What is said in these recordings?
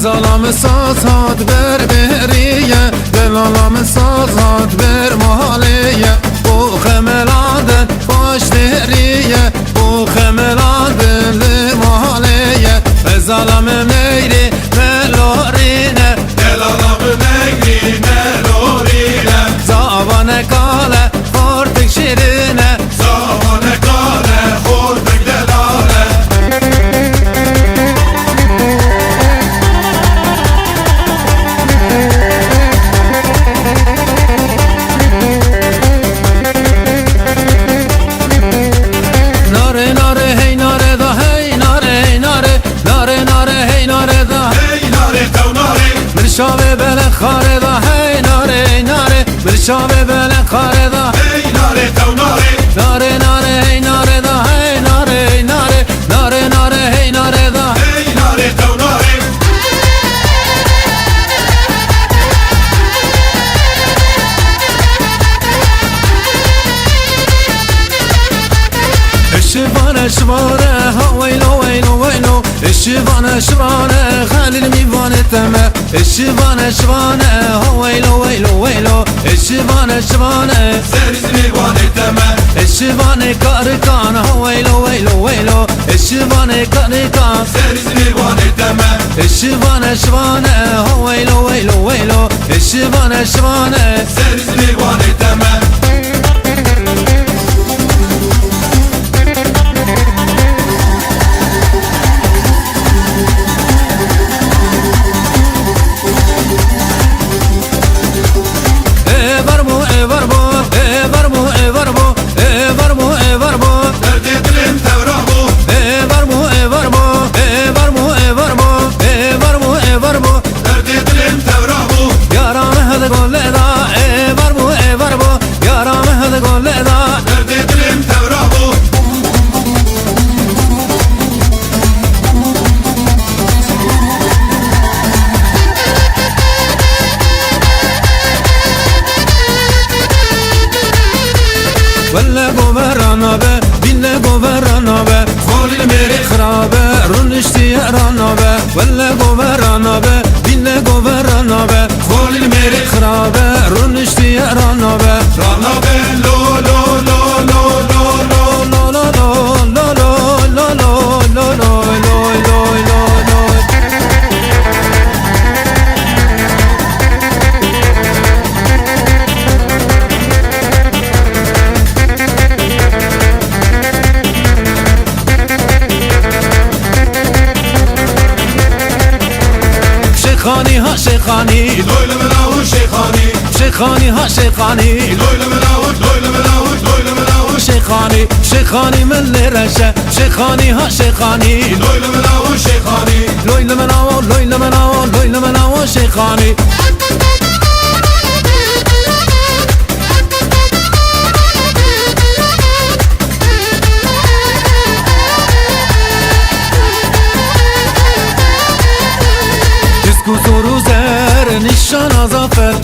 غزالم سازات بر بهریه دلالم سازات بر محالیه او خملادن باش دهریه او خملادن محالیه غزالم میری ملورینه دلالم میری ملورینه زاوانه کاله خورتک شیرینه زاوانه کاله خورتک دلاله ناره ناره هی ناره دا هی ناره هی ناره ناره ناره هی ناره دا ای ناره تو ناره مرشاوه بله خاره دا هی ناره هی ناره مرشاوه بله خاره دا ای ناره تو ناره ناره ناره هی ناره دا هی ناره هی ناره ناره ناره هی ناره دا ای ناره تو ناره شوانه شوانه ها ويلو ويلو ويلو شوانه شوانه خليل ميوانه تمه شوانه شوانه ها ويلو ويلو ويلو شوانه شوانه سریز میوانه تمه شوانه کارکان ها ويلو ويلو ويلو شوانه کارکان سریز میوانه تمه شوانه شوانه ها ويلو ويلو ويلو شوانه شوانه سریز میوانه تمه درد دلم تورا بو درد دلم تورا بو درد دلم تورا بو ولا گوهرانا به بیل گوهرانا به خالی میری خرابه رونشتی رانا به ولا گوهرانا به بیل گوهرانا به خالی میری خرابه رونشتی رانا به رانا به لو لو لو لو لو لو لو لو لو لو لو لو لو لو لو لو لو شیخانی ها شیخانی لویل ملاو شیخانی شیخانی ها شیخانی لویل ملاو لویل ملاو لویل ملاو شیخانی شیخانی من لرشه شیخانی ها شیخانی لویل ملاو شیخانی لویل مناو لویل مناو لویل مناو شیخانی کسکو سرو زر نشان آزافر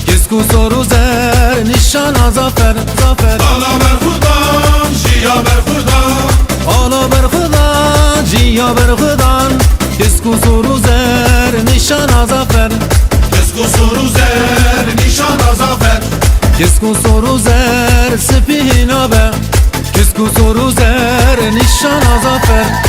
کسکو سرو زر نشان آزافر زافر آلا بر خودان جیا بر خودان آلا بر خدا جیا بر خدان کسکو سرو زر نشان آزافر کسکو سرو زر نیشان آزافر کسکو سرو زر سپینا به کسکو سرو زر نشان آزافر